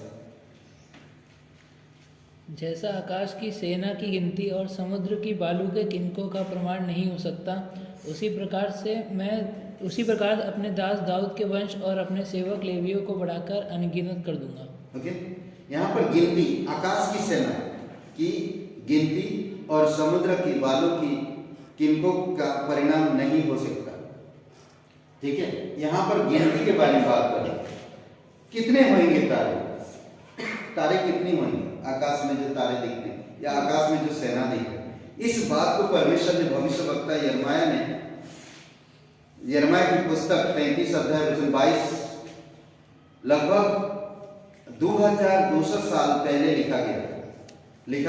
[SPEAKER 3] जैसा आकाश की सेना की गिनती और समुद्र की बालू के किनकों का प्रमाण नहीं हो सकता, उसी प्रकार अपने दास दाऊद के वंश और अपने सेवक लेवियों को बढ़ाकर अनगिनत कर दूंगा।
[SPEAKER 1] ओके, यहाँ पर गिनती, आकाश की सेना, की गिनती और समुद्र की बालू की किनको का परिणाम नहीं हो सकता। ठीक है, यहाँ पर गिनती के बारे में बात करें। कितने होंगे तारे? तारे कितनी होंगे आकाश में जो तारे दिखते हैं या आकाश में जो सेना दिखते हैं? इस बात को परमेश्वर ने भविष्यवक्ता यिर्मयाह की पुस्तक 33 अध्याय वचन 22 लगभग 2200 साल पहले लिखा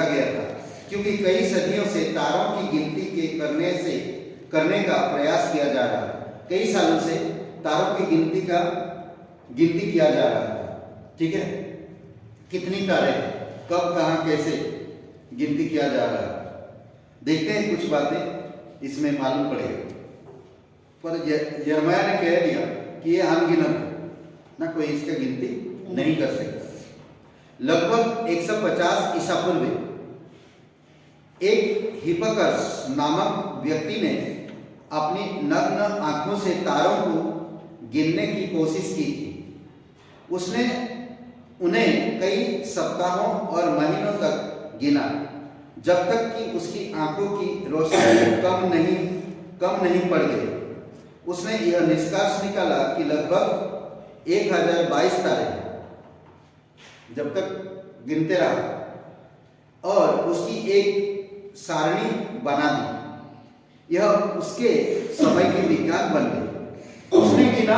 [SPEAKER 1] गया था, क्योंकि कई सदियों से तारों की गिनती करने का प्रयास किया जा रहा है। कई सालों से तारों की गिनती किया जा रहा है। ठीक है, कितनी तारे, कब, कहां, कैसे गिनती किया जा रहा है, देखते हैं। कुछ बातें इसमें मालूम पड़ेगा। पर यिर्मयाह ने कह दिया कि ये अनगिनत है, ना कोई इसका गिनती नहीं कर सकता। लगभग 150 ईसा पूर्व एक हिप्पार्कस नामक व्यक्ति ने अपनी नग्न आंखों से तारों को गिनने की कोशिश की थी। उसने उन्हें कई सप्ताहों और महीनों तक गिना, जब तक कि उसकी आंखों की रोशनी कम नहीं पड़ गई। उसने यह निष्कर्ष निकाला कि लगभग 1022 तारे हैं। जब तक गिनते रहा और उसकी एक सारणी बना दी, यह उसके समय की विज्ञान बन गई। उसने गिना,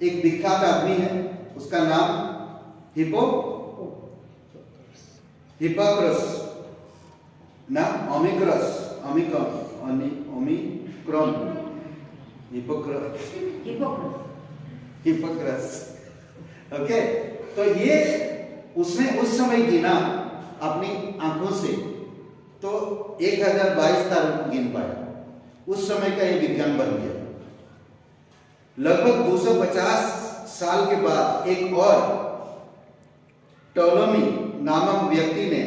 [SPEAKER 1] एक विख्यात आदमी है, उसका नाम हिप्पार्कस ना हिप्पार्कस। ओके, तो ये उसने उस समय गिना अपनी आंखों से, तो 1022 तारों को गिन पाया। उस समय का ये विज्ञान बन गया। लगभग 250 साल के बाद एक और टोलोमी नामक व्यक्ति ने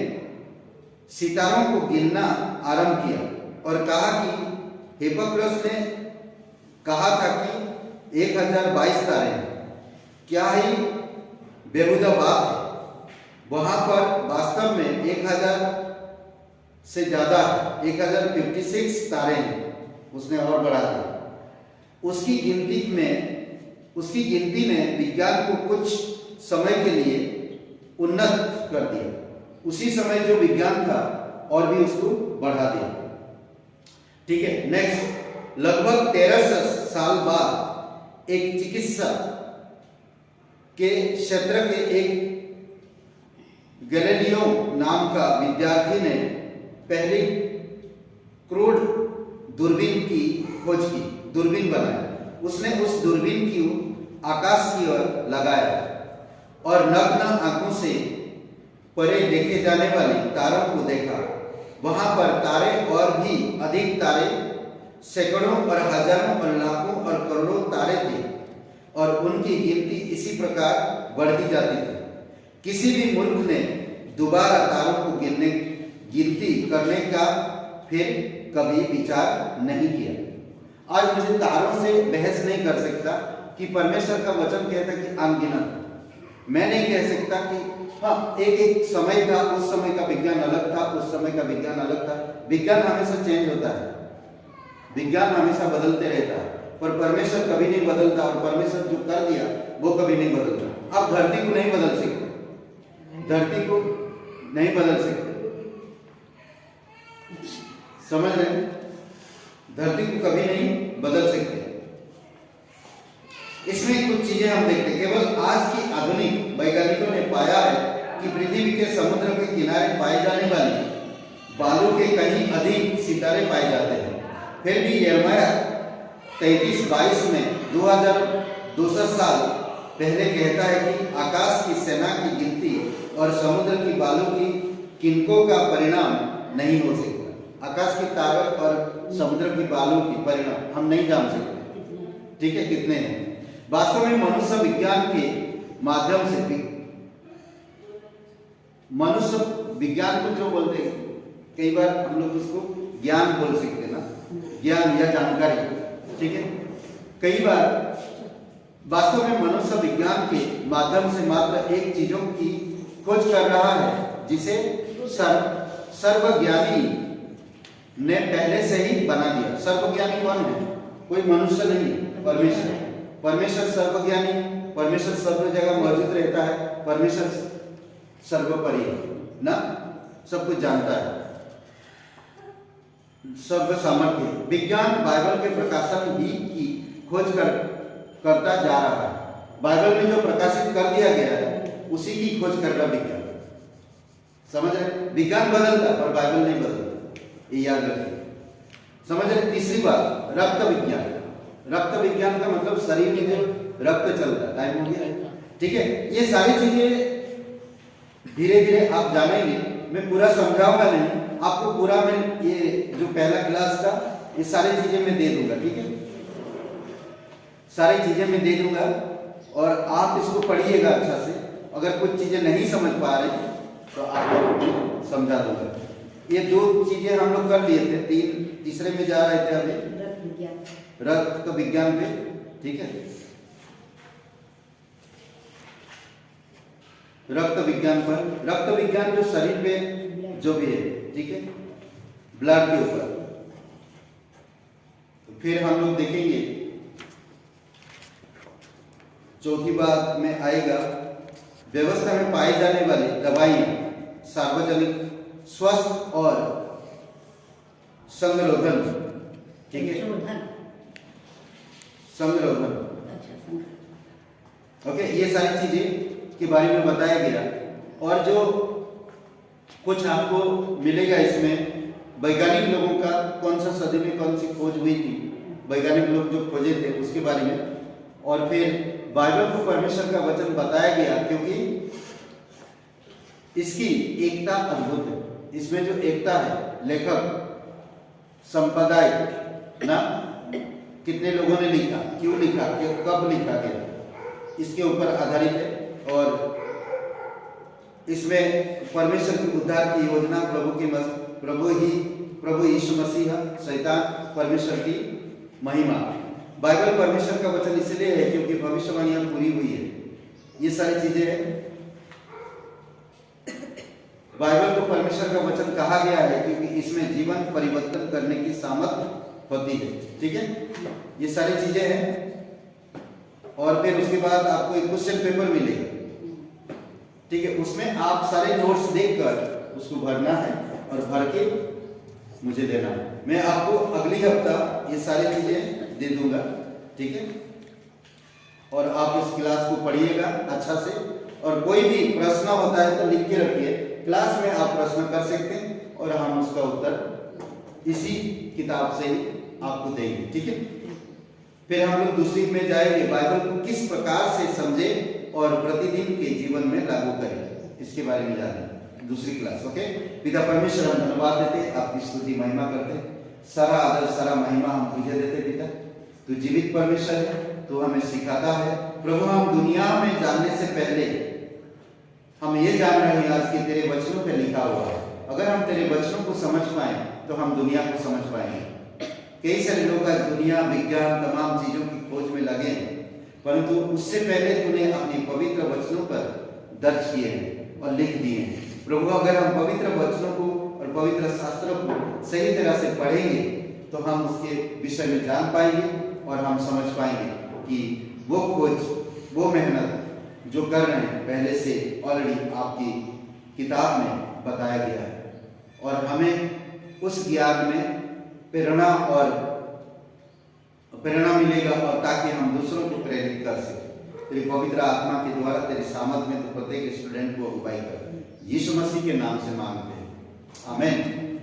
[SPEAKER 1] सितारों को गिनना आरंभ किया और कहा कि हिप्पार्कस ने कहा था कि 1022 तारे हैं। क्या ही बेहुदा बात है। वहां पर वास्तव में 1000 से ज्यादा 1056 तारे हैं। उसने और बढ़ा दिया। उसकी गिनती ने विज्ञान को कुछ समय के लिए उन्नत कर दिया। उसी समय जो विज्ञान था और भी उसको बढ़ा दिया। ठीक है, नेक्स्ट। लगभग 1300 साल बाद एक चिकित्सा के क्षेत्र के एक गैलीलियो नाम का विद्यार्थी ने पहली क्रूड दूरबीन की खोज की, दूरबीन बनाई। उसने उस दूरबीन की आकाश की ओर लगाया और नग्न आंखों से परे देखे जाने वाले तारों को देखा। वहां पर तारे और भी अधिक तारे, सैकड़ों और हजारों और लाखों और करोड़ों तारे थे और उनकी गिनती इसी प्रकार बढ़ती जाती थी। किसी भी मूर्ख ने दोबारा तारों को गिनती करने का फिर कभी विचार नहीं किया। आज मुझे तारों से बहस नहीं कर सकता कि परमेश्वर का वचन कहता है कि अनगिनत। मैं नहीं कह सकता कि हाँ, एक समय था, उस समय का विज्ञान अलग था, उस समय का विज्ञान अलग था। विज्ञान हमेशा चेंज होता है, विज्ञान हमेशा बदलते रहता है, पर परमेश्वर कभी नहीं बदलता और परमेश्वर जो कर दिया वो कभी नहीं बदलता। आप धरती को नहीं बदल सकते, धरती को नहीं बदल सकते, समझ रहे? धरती को कभी नहीं बदल सकते। इसमें कुछ चीजें हम देखते हैं। केवल आज की आधुनिक वैज्ञानिकों ने पाया है कि पृथ्वी के समुद्र के किनारे पाए जाने वाले बालू के कहीं अधिक सितारे पाए जाते हैं। फिर भी यिर्मयाह 33:22 में 2200 साल पहले कहता है कि आकाश की सेना की गिनती और समुद्र की बालू की किनको का परिणाम नहीं हो सकता। आकाश की तारों और समुद्र की बालू की परिणाम हम नहीं जान सकते। ठीक है, कितने हैं। वास्तव में मनुष्य विज्ञान के माध्यम से, मनुष्य विज्ञान को जो बोलते हैं, कई बार हम लोग उसको ज्ञान बोल सकते हैं ना, ज्ञान या जानकारी। ठीक है, कई बार वास्तव में मनुष्य विज्ञान के माध्यम से मात्र एक चीजों की खोज कर रहा है जिसे सर्वज्ञानी ने पहले से ही बना दिया। सर्वज्ञानी कौन है? कोई मनुष्य नहीं, परमेश्वर। परमेश्वर सर्वज्ञानी, परमेश्वर सर्व जगह मौजूद रहता है, परमेश्वर सर्वोपरि है ना, सब कुछ जानता है, सर्व सामर्थ्य। विज्ञान बाइबल के प्रकाशन ही की खोज करता जा रहा है। बाइबल में जो प्रकाशित कर दिया गया है उसी की खोज कर रहा विज्ञान। समझ रहे? विज्ञान बदलता पर बाइबल नहीं बदलता, ये याद रखिए। समझ रहे? तीसरी बात, रक्त विज्ञान। रक्त विज्ञान का मतलब शरीर में जो रक्त चलता है। टाइम हो गया, ठीक है। ये सारी चीजें धीरे धीरे आप जानेंगे, मैं पूरा समझाऊंगा नहीं आपको, पूरा मैं ये जो पहला क्लास का ये सारी चीजें मैं दे दूंगा, ठीक है, सारी चीजें मैं दे दूंगा और आप इसको पढ़िएगा अच्छा से। अगर कुछ चीजें नहीं समझ पा रहे तो आपको समझा दूंगा। ये दो चीजें हम लोग कर लिए थे, तीसरे में जा रहे थे अभी रक्त विज्ञान पे, ठीक है। रक्त विज्ञान पर, रक्त विज्ञान जो शरीर पे जो भी है, ठीक है, ब्लड के ऊपर। तो फिर हम लोग देखेंगे चौथी बात में आएगा व्यवस्था में पाई जाने वाली दवाइयां सार्वजनिक स्वस्थ और संरोधन, ठीक है, संरोधन, ओके, ये सारी चीजें के बारे में बताया गया। और जो कुछ आपको मिलेगा इसमें, वैज्ञानिक लोगों का कौन सा सदी में कौन सी खोज हुई थी, वैज्ञानिक लोग जो खोजे थे उसके बारे में। और फिर बाइबल को परमेश्वर का वचन बताया गया क्योंकि इसकी एकता अद्भुत है। इसमें जो एकता है, लेखक, संप्रदाय ना, कितने लोगों ने लिखा, क्यों लिखा, कब लिखा गया, इसके ऊपर आधारित है। और इसमें परमेश्वर की उद्धार की योजना, प्रभु यीशु मसीह, शैतान, परमेश्वर की महिमा। बाइबल परमेश्वर का वचन इसलिए है क्योंकि भविष्यवाणियां पूरी हुई है। ये सारी चीजें हैं। बाइबल को परमेश्वर का वचन कहा गया है क्योंकि इसमें जीवन परिवर्तन करने की सामर्थ होती है, ठीक है। ये सारी चीजें हैं। और फिर उसके बाद आपको एक क्वेश्चन पेपर मिलेगा, ठीक है, उसमें आप सारे नोट्स देखकर उसको भरना है और भर के मुझे देना है। मैं आपको अगली हफ्ता ये सारी चीजें दे दूंगा, ठीक है। और आप इस क्लास को पढ़िएगा अच्छा से। और कोई भी प्रश्न होता है तो लिख के रखिए, क्लास में आप प्रश्न कर सकते हैं और हम उसका उत्तर इसी किताब से ही आपको देंगे, ठीक है। फिर हम लोग दूसरी में जाएंगे, बाइबल को किस प्रकार से समझे और प्रतिदिन के जीवन में लागू करें, इसके बारे में जानेंगे दूसरी क्लास, ओके। पिता परमेश्वर, हम धन्यवाद देते, आपकी स्तुति महिमा करते, सारा आदर सारा महिमा हम तुझे देते पिता। तू जीवित परमेश्वर है, तू हमें सिखाता है प्रभु। हम दुनिया में जानने से पहले हम ये जान रहे हैं आज कि तेरे वचनों पे लिखा हुआ है। अगर हम तेरे वचनों को समझ पाए तो हम दुनिया को समझ पाएंगे। कई सारे लोग आज दुनिया, विज्ञान, तमाम चीजों की खोज में लगे हैं, परंतु उससे पहले तूने अपने पवित्र वचनों पर दर्ज किए हैं और लिख दिए हैं प्रभु। अगर हम पवित्र वचनों को और पवित्र शास्त्रों को सही तरह से पढ़ेंगे तो हम उसके विषय में जान पाएंगे और हम समझ पाएंगे कि वो खोज, वो मेहनत जो कर रहे हैं पहले से ऑलरेडी आपकी किताब में बताया गया है। और हमें उस ज्ञान में प्रेरणा मिलेगा और ताकि हम दूसरों को प्रेरित कर सकें। तेरी पवित्र आत्मा के द्वारा तेरी सामर्थ में तो प्रत्येक स्टूडेंट को अगुवाई कर, यीशु मसीह के नाम से मांगते हैं, आमीन।